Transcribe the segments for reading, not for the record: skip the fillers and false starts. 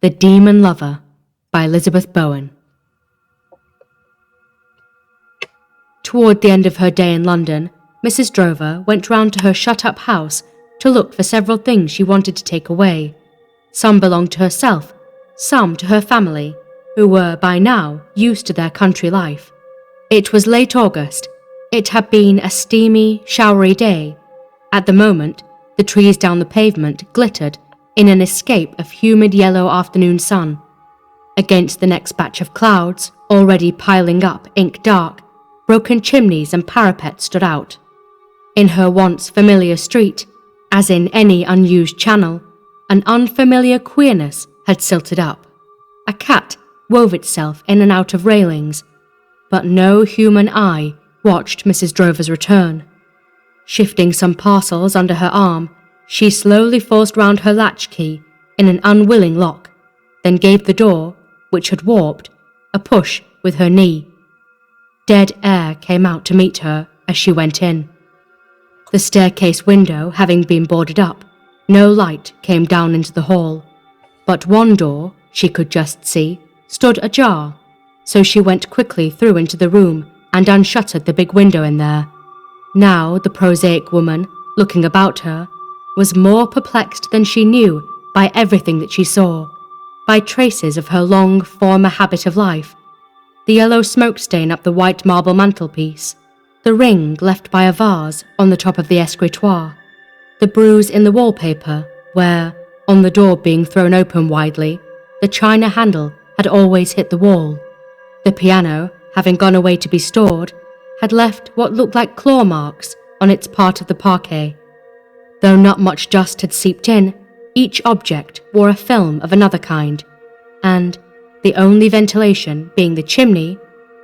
The Demon Lover by Elizabeth Bowen. Toward the end of her day in London, Mrs. Drover went round to her shut-up house to look for several things she wanted to take away. Some belonged to herself, some to her family, who were by now used to their country life. It was late August. It had been a steamy, showery day. At the moment, the trees down the pavement glittered in an escape of humid yellow afternoon sun. Against the next batch of clouds, already piling up ink dark, broken chimneys and parapets stood out. In her once familiar street, as in any unused channel, an unfamiliar queerness had silted up. A cat wove itself in and out of railings, but no human eye watched Mrs. Drover's return. Shifting some parcels under her arm, she slowly forced round her latchkey in an unwilling lock, then gave the door, which had warped, a push with her knee. Dead air came out to meet her as she went in. The staircase window having been boarded up, no light came down into the hall, but one door, she could just see, stood ajar, so she went quickly through into the room and unshuttered the big window in there. Now the prosaic woman, looking about her, was more perplexed than she knew by everything that she saw, by traces of her long former habit of life, the yellow smoke stain up the white marble mantelpiece, the ring left by a vase on the top of the escritoire, the bruise in the wallpaper where, on the door being thrown open widely, the china handle had always hit the wall. The piano, having gone away to be stored, had left what looked like claw marks on its part of the parquet. Though not much dust had seeped in, each object wore a film of another kind, and, the only ventilation being the chimney,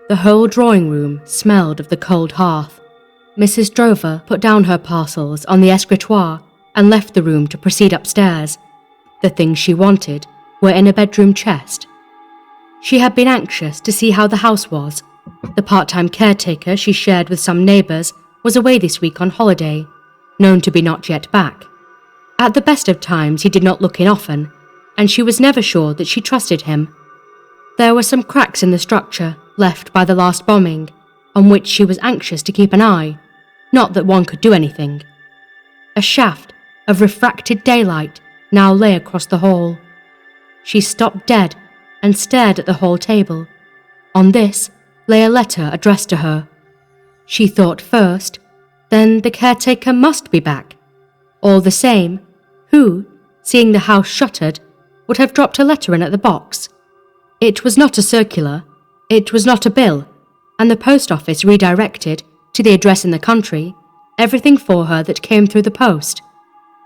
the whole drawing room smelled of the cold hearth. Mrs. Drover put down her parcels on the escritoire and left the room to proceed upstairs. The things she wanted were in a bedroom chest. She had been anxious to see how the house was. The part-time caretaker she shared with some neighbours was away this week on holiday, known to be not yet back. At the best of times he did not look in often, and she was never sure that she trusted him. There were some cracks in the structure left by the last bombing, on which she was anxious to keep an eye, not that one could do anything. A shaft of refracted daylight now lay across the hall. She stopped dead and stared at the hall table. On this lay a letter addressed to her. She thought first, then the caretaker must be back. All the same, who, seeing the house shuttered, would have dropped a letter in at the box? It was not a circular, it was not a bill, and the post office redirected, to the address in the country, everything for her that came through the post.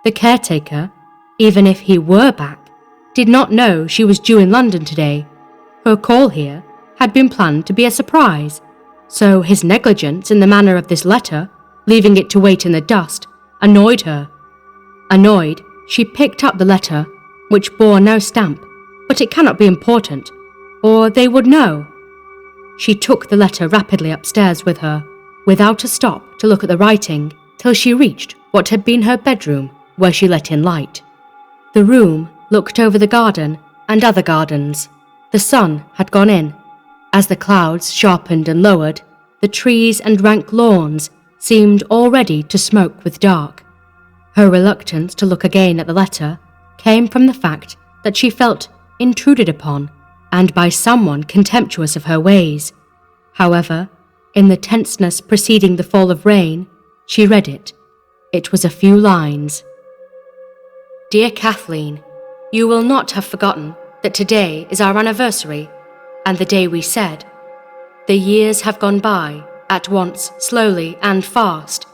The caretaker, even if he were back, did not know she was due in London today. Her call here had been planned to be a surprise, so his negligence in the manner of this letter, leaving it to wait in the dust, annoyed her. Annoyed, she picked up the letter, which bore no stamp, but it cannot be important, or they would know. She took the letter rapidly upstairs with her, without a stop to look at the writing, till she reached what had been her bedroom, where she let in light. The room looked over the garden and other gardens. The sun had gone in. As the clouds sharpened and lowered, the trees and rank lawns seemed already to smoke with dark. Her reluctance to look again at the letter came from the fact that she felt intruded upon, and by someone contemptuous of her ways. However, in the tenseness preceding the fall of rain, she read it. It was a few lines. Dear Kathleen, you will not have forgotten that today is our anniversary, and the day we said, the years have gone by, at once slowly and fast.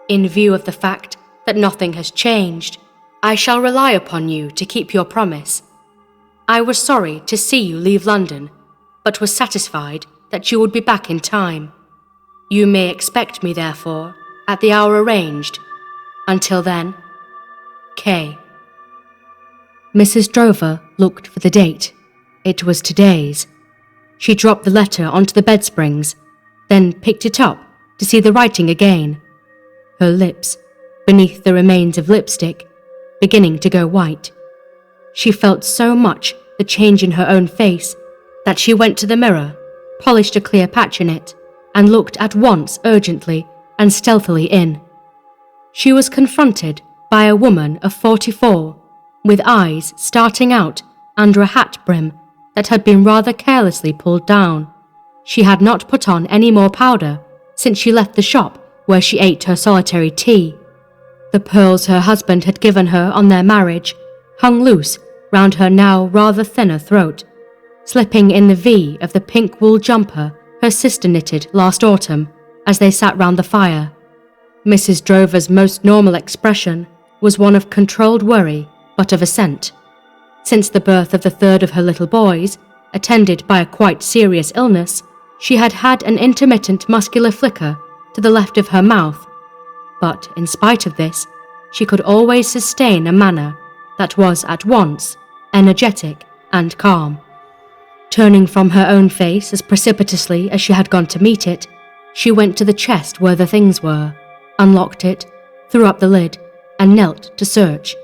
In view of the fact that nothing has changed, I shall rely upon you to keep your promise. I was sorry to see you leave London, but was satisfied that you would be back in time. You may expect me, therefore, at the hour arranged. Until then, K. Mrs. Drover looked for the date. It was today's. She dropped the letter onto the bed springs, then picked it up to see the writing again. Her lips beneath the remains of lipstick, beginning to go white. She felt so much the change in her own face that she went to the mirror, polished a clear patch in it, and looked at once urgently and stealthily in. She was confronted by a woman of 44, with eyes starting out under a hat brim that had been rather carelessly pulled down. She had not put on any more powder since she left the shop where she ate her solitary tea. The pearls her husband had given her on their marriage hung loose round her now rather thinner throat, slipping in the V of the pink wool jumper her sister knitted last autumn as they sat round the fire. Mrs. Drover's most normal expression was one of controlled worry, but of assent. Since the birth of the third of her little boys, attended by a quite serious illness, she had had an intermittent muscular flicker to the left of her mouth, but in spite of this, she could always sustain a manner that was at once energetic and calm. Turning from her own face as precipitously as she had gone to meet it, she went to the chest where the things were, unlocked it, threw up the lid, and knelt to search.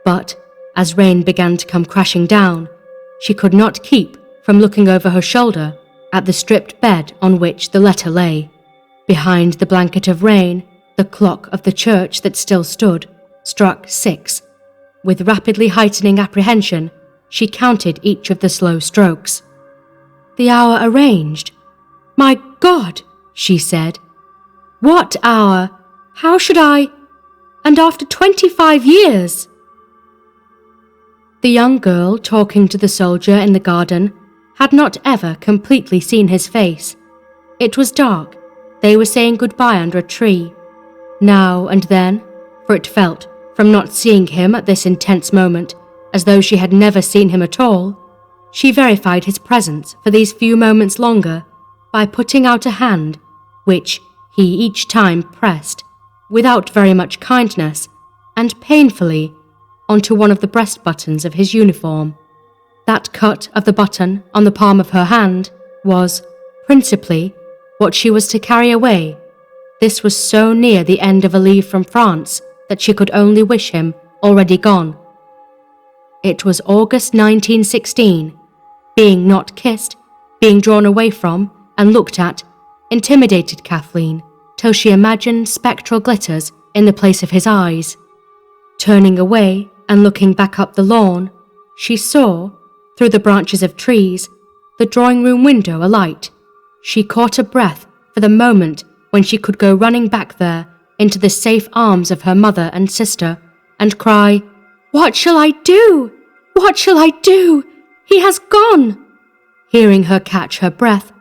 But as rain began to come crashing down, she could not keep from looking over her shoulder at the stripped bed on which the letter lay. Behind the blanket of rain, the clock of the church that still stood struck 6. With rapidly heightening apprehension, she counted each of the slow strokes. "The hour arranged? My God," she said. "What hour? How should I? And after 25 years!" The young girl talking to the soldier in the garden had not ever completely seen his face. It was dark. They were saying goodbye under a tree. Now and then, for it felt, from not seeing him at this intense moment, as though she had never seen him at all, she verified his presence for these few moments longer by putting out a hand, which he each time pressed, without very much kindness, and painfully, onto one of the breast buttons of his uniform. That cut of the button on the palm of her hand was, principally, what she was to carry away. This was so near the end of a leave from France that she could only wish him already gone. It was August 1916. Being not kissed, being drawn away from, and looked at, intimidated Kathleen till she imagined spectral glitters in the place of his eyes. Turning away and looking back up the lawn, she saw, through the branches of trees, the drawing-room window alight. She caught a breath for the moment when she could go running back there into the safe arms of her mother and sister and cry, "What shall I do? What shall I do? He has gone!" Hearing her catch her breath,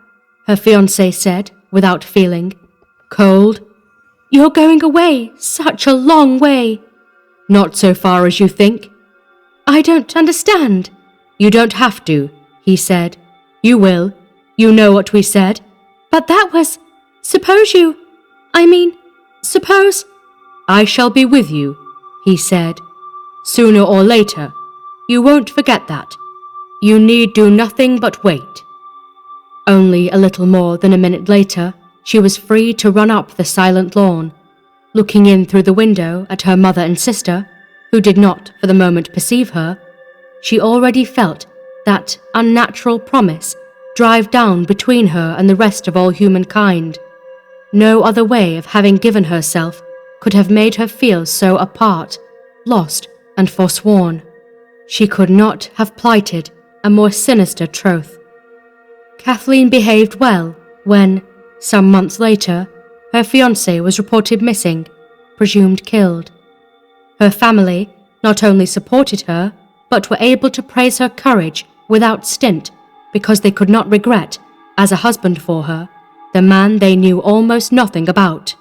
her fiancé said, without feeling, "Cold? You're going away such a long way." "Not so far as you think." "I don't understand." "You don't have to," he said. "You will. You know what we said." "But that was... suppose I shall be with you," he said. "Sooner or later. You won't forget that. You need do nothing but wait." Only a little more than a minute later, she was free to run up the silent lawn, looking in through the window at her mother and sister, who did not for the moment perceive her. She already felt that unnatural promise drive down between her and the rest of all humankind. No other way of having given herself could have made her feel so apart, lost, and forsworn. She could not have plighted a more sinister troth. Kathleen behaved well when, some months later, her fiancé was reported missing, presumed killed. Her family not only supported her, but were able to praise her courage without stint because they could not regret, as a husband for her, the man they knew almost nothing about.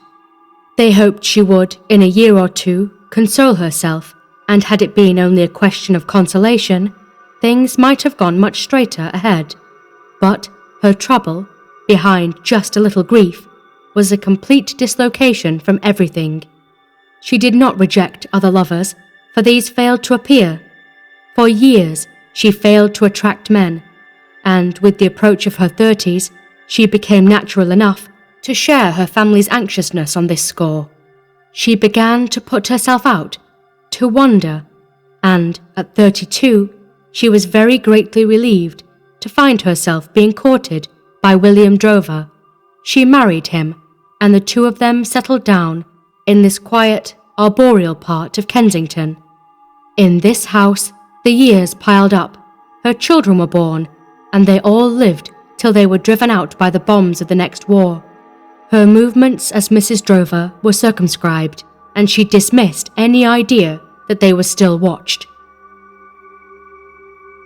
They hoped she would, in a year or two, console herself, and had it been only a question of consolation, things might have gone much straighter ahead. But her trouble, behind just a little grief, was a complete dislocation from everything. She did not reject other lovers, for these failed to appear. For years she failed to attract men, and with the approach of her 30s, she became natural enough to share her family's anxiousness on this score. She began to put herself out, to wonder, and at 32, she was very greatly relieved to find herself being courted by William Drover. She married him, and the two of them settled down in this quiet, arboreal part of Kensington. In this house, the years piled up, her children were born, and they all lived till they were driven out by the bombs of the next war. Her movements as Mrs. Drover were circumscribed, and she dismissed any idea that they were still watched.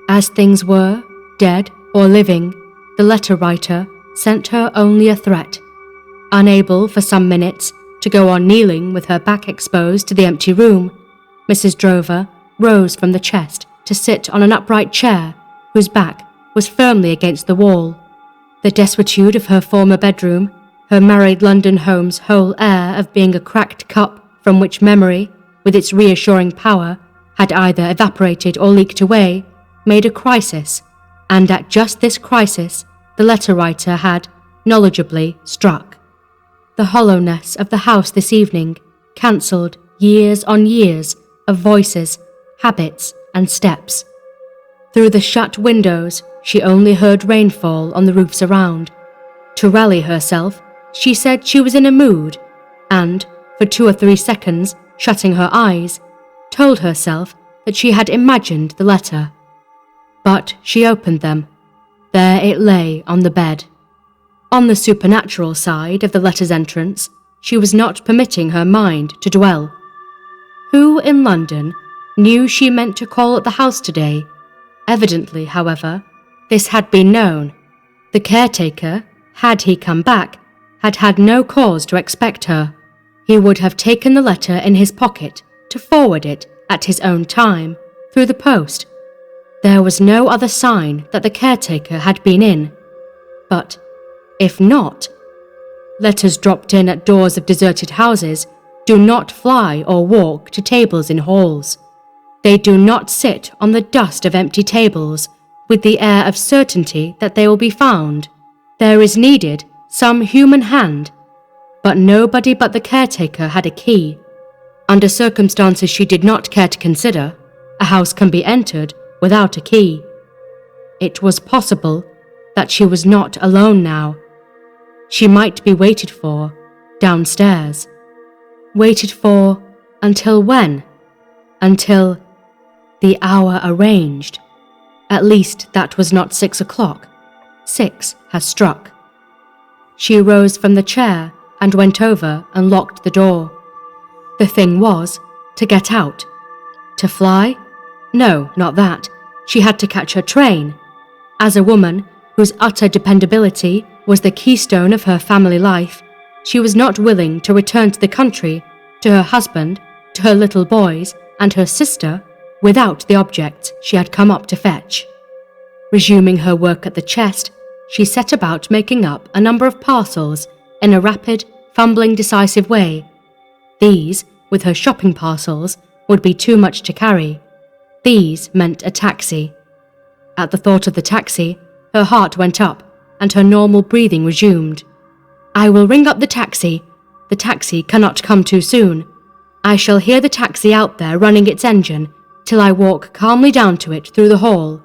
As things were, dead or living, the letter writer sent her only a threat. Unable for some minutes to go on kneeling with her back exposed to the empty room, Mrs. Drover rose from the chest to sit on an upright chair whose back was firmly against the wall. The desuetude of her former bedroom, her married London home's whole air of being a cracked cup from which memory, with its reassuring power, had either evaporated or leaked away, made a crisis, and at just this crisis the letter writer had, knowledgeably, struck. The hollowness of the house this evening cancelled years on years of voices, habits, and steps. Through the shut windows she only heard rainfall on the roofs around. To rally herself, she said she was in a mood, and, for 2 or 3 seconds, shutting her eyes, told herself that she had imagined the letter. But she opened them. There it lay on the bed. On the supernatural side of the letter's entrance, she was not permitting her mind to dwell. Who in London knew she meant to call at the house today? Evidently, however, this had been known. The caretaker, had he come back, had had no cause to expect her. He would have taken the letter in his pocket to forward it at his own time, through the post. There was no other sign that the caretaker had been in. But, if not, letters dropped in at doors of deserted houses do not fly or walk to tables in halls. They do not sit on the dust of empty tables with the air of certainty that they will be found. There is needed some human hand, but nobody but the caretaker had a key. Under circumstances she did not care to consider, a house can be entered without a key. It was possible that she was not alone now. She might be waited for, downstairs. Waited for until when? Until the hour arranged. At least that was not 6 o'clock. 6 has struck. She rose from the chair and went over and locked the door. The thing was to get out. To fly? No, not that. She had to catch her train. As a woman whose utter dependability was the keystone of her family life, she was not willing to return to the country, to her husband, to her little boys, and her sister, without the objects she had come up to fetch. Resuming her work at the chest, she set about making up a number of parcels in a rapid, fumbling, decisive way. These, with her shopping parcels, would be too much to carry. These meant a taxi. At the thought of the taxi, her heart went up and her normal breathing resumed. I will ring up the taxi. The taxi cannot come too soon. I shall hear the taxi out there running its engine till I walk calmly down to it through the hall.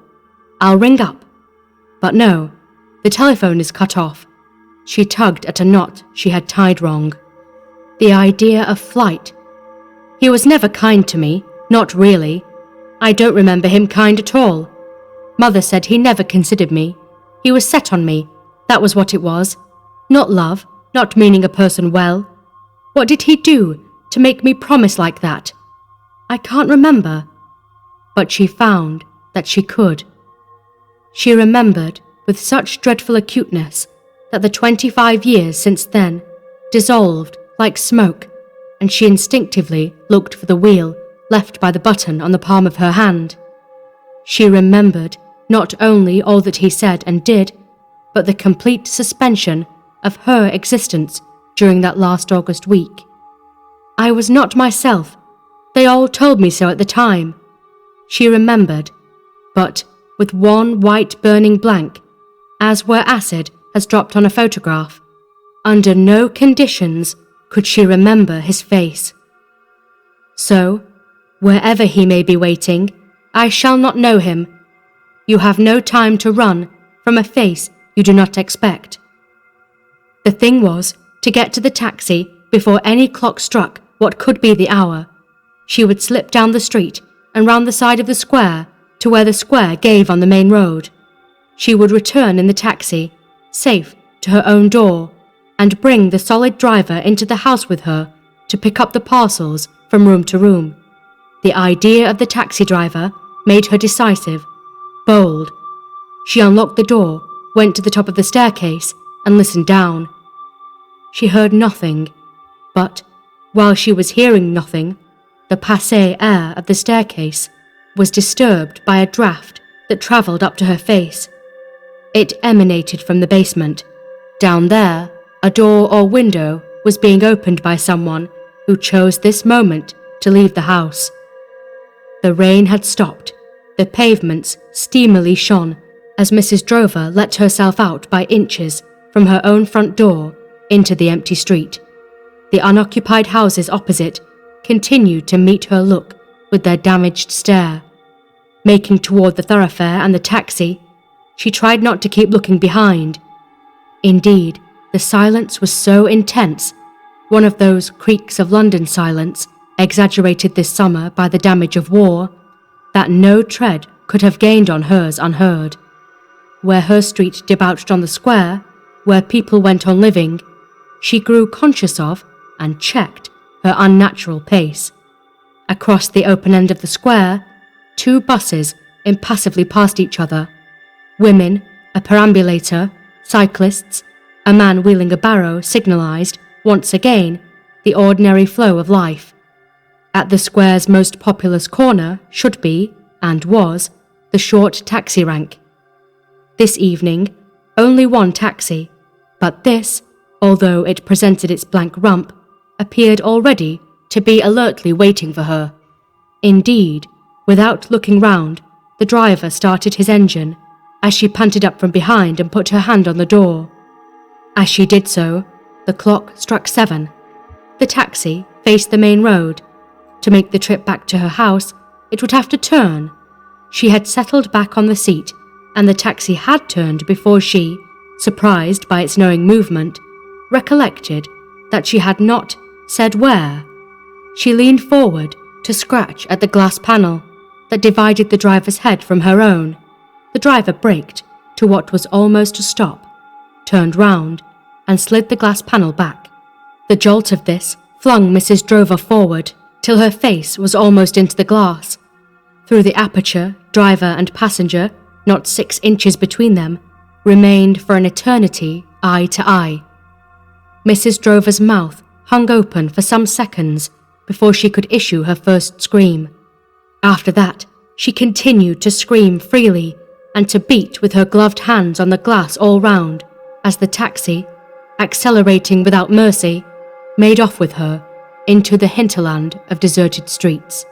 I'll ring up. But no, the telephone is cut off. She tugged at a knot she had tied wrong. The idea of flight. He was never kind to me, not really. I don't remember him kind at all. Mother said he never considered me. He was set on me, that was what it was. Not love, not meaning a person well. What did he do to make me promise like that? I can't remember. But she found that she could. She remembered with such dreadful acuteness that the 25 years since then dissolved like smoke, and she instinctively looked for the wheel left by the button on the palm of her hand. She remembered not only all that he said and did, but the complete suspension of her existence during that last August week. I was not myself. They all told me so at the time. She remembered, but with one white burning blank, as where acid has dropped on a photograph. Under no conditions could she remember his face. So, wherever he may be waiting, I shall not know him. You have no time to run from a face you do not expect. The thing was to get to the taxi before any clock struck what could be the hour. She would slip down the street and round the side of the square to where the square gave on the main road. She would return in the taxi, safe to her own door, and bring the solid driver into the house with her to pick up the parcels from room to room. The idea of the taxi driver made her decisive, bold. She unlocked the door, went to the top of the staircase, and listened down. She heard nothing, but while she was hearing nothing, the passé air of the staircase was disturbed by a draught that travelled up to her face. It emanated from the basement. Down there, a door or window was being opened by someone who chose this moment to leave the house. The rain had stopped. The pavements steamily shone as Mrs. Drover let herself out by inches from her own front door into the empty street. The unoccupied houses opposite continued to meet her look with their damaged stare. Making toward the thoroughfare and the taxi, she tried not to keep looking behind. Indeed, the silence was so intense, one of those creaks of London silence exaggerated this summer by the damage of war, that no tread could have gained on hers unheard. Where her street debouched on the square, where people went on living, she grew conscious of and checked her unnatural pace. Across the open end of the square, 2 buses impassively passed each other. Women, a perambulator, cyclists, a man wheeling a barrow signalised, once again, the ordinary flow of life. At the square's most populous corner should be, and was, the short taxi rank. This evening, only one taxi, but this, although it presented its blank rump, appeared already to be alertly waiting for her. Indeed, without looking round, the driver started his engine, as she panted up from behind and put her hand on the door. As she did so, the clock struck 7. The taxi faced the main road. To make the trip back to her house, it would have to turn. She had settled back on the seat, and the taxi had turned before she, surprised by its knowing movement, recollected that she had not said where. She leaned forward to scratch at the glass panel that divided the driver's head from her own. The driver braked to what was almost a stop, turned round, and slid the glass panel back. The jolt of this flung Mrs. Drover forward till her face was almost into the glass. Through the aperture, driver and passenger, not 6 inches between them, remained for an eternity eye to eye. Mrs. Drover's mouth hung open for some seconds before she could issue her first scream. After that, she continued to scream freely and to beat with her gloved hands on the glass all round as the taxi, accelerating without mercy, made off with her into the hinterland of deserted streets.